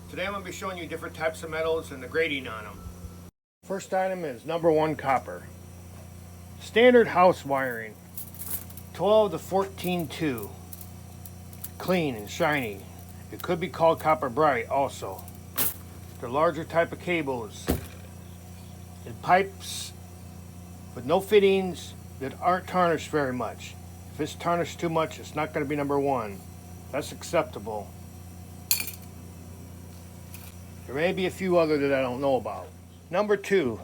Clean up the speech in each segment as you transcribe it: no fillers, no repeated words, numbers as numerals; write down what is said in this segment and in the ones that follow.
Today I'm going to be showing you different types of metals and the grading on them. First item is number 1 copper. Standard house wiring, 12 to 14.2. Clean and shiny. It could be called copper bright also. The larger type of cables and pipes with no fittings that aren't tarnished very much. If it's tarnished too much, it's not going to be number 1. That's acceptable. There may be a few other that I don't know about. Number 2,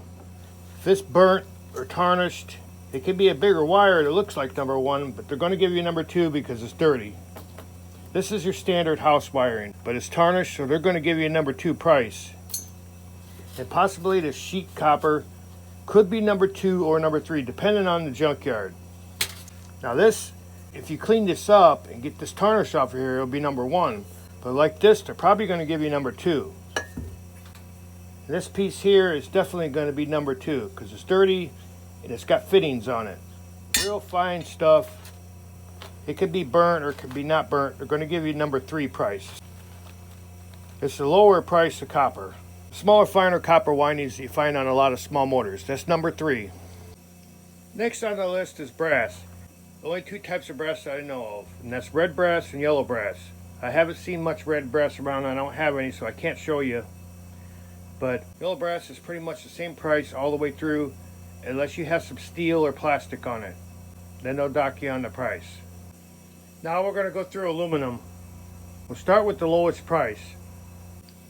if it's burnt or tarnished, it can be a bigger wire that looks like number 1, but they're going to give you number 2 because it's dirty. This is your standard house wiring, but it's tarnished, so they're going to give you a number 2 price. And possibly the sheet copper could be number 2 or number 3, depending on the junkyard. Now this, if you clean this up and get this tarnish off of here, it'll be number 1. But like this, they're probably going to give you number 2. And this piece here is definitely going to be number 2 because it's dirty and it's got fittings on it. Real fine stuff. It could be burnt or it could be not burnt. They're going to give you number 3 price. It's the lower price of copper. Smaller, finer copper windings you find on a lot of small motors. That's number 3. Next on the list is brass. Only 2 types of brass that I know of, and that's red brass and yellow brass. I haven't seen much red brass around. I don't have any, so I can't show you. But yellow brass is pretty much the same price all the way through, unless you have some steel or plastic on it. Then they'll dock you on the price. Now we're going to go through aluminum. We'll start with the lowest price.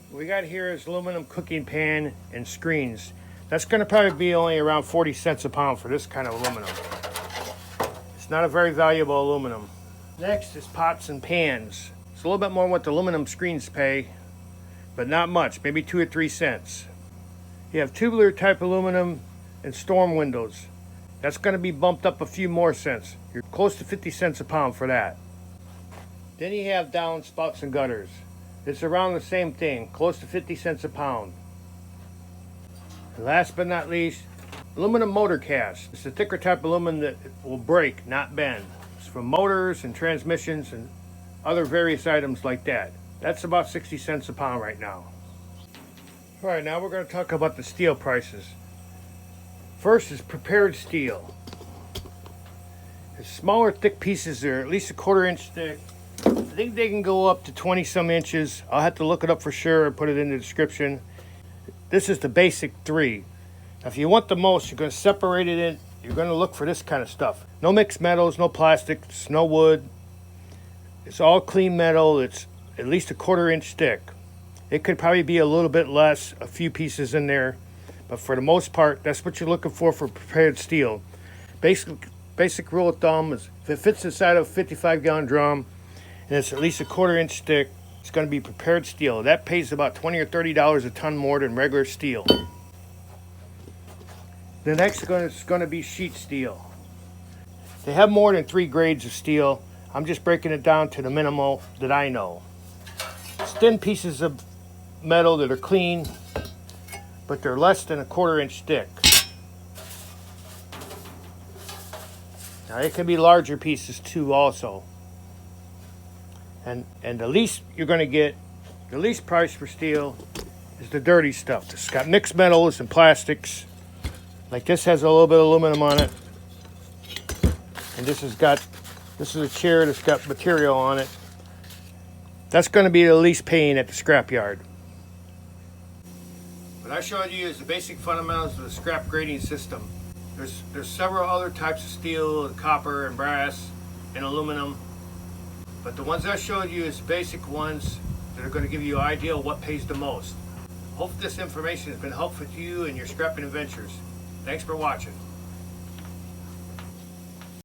What we got here is aluminum cooking pan and screens. That's going to probably be only around 40 cents a pound for this kind of aluminum. It's not a very valuable aluminum. Next is pots and pans. It's a little bit more what the aluminum screens pay, but not much, maybe 2 or 3 cents. You have tubular type aluminum and storm windows. That's going to be bumped up a few more cents. You're close to 50 cents a pound for that. Then you have downspouts and gutters. It's around the same thing, close to 50 cents a pound. And last but not least, aluminum motor cast. It's a thicker type of aluminum that will break, not bend. It's for motors and transmissions and other various items like that. That's about 60 cents a pound right now. Alright, now we're going to talk about the steel prices. First is prepared steel. The smaller thick pieces are at least a 1/4 inch thick. I think they can go up to 20 some inches. I'll have to look it up for sure and put it in the description. This is the basic 3. Now, if you want the most, you're going to separate it in. You're going to look for this kind of stuff. No mixed metals, no plastics, no wood. It's all clean metal. It's at least a 1/4 inch thick. It could probably be a little bit less, a few pieces in there. But for the most part, that's what you're looking for prepared steel. Basic rule of thumb is if it fits inside of a 55-gallon drum and it's at least a 1/4 inch thick, it's going to be prepared steel. That pays about $20 or $30 a ton more than regular steel. The next is going to be sheet steel. They have more than 3 grades of steel. I'm just breaking it down to the minimal that I know. It's thin pieces of metal that are clean, but they're less than a 1/4 inch thick. Now it can be larger pieces too also. And the least you're going to get, the least price for steel is the dirty stuff. It's got mixed metals and plastics. Like this has a little bit of aluminum on it. And this is a chair that's got material on it. That's going to be the least paying at the scrapyard. What I showed you is the basic fundamentals of the scrap grading system. There's several other types of steel, copper and brass and aluminum. But the ones I showed you is basic ones that are going to give you an idea of what pays the most. Hope this information has been helpful to you in your scrapping adventures. Thanks for watching.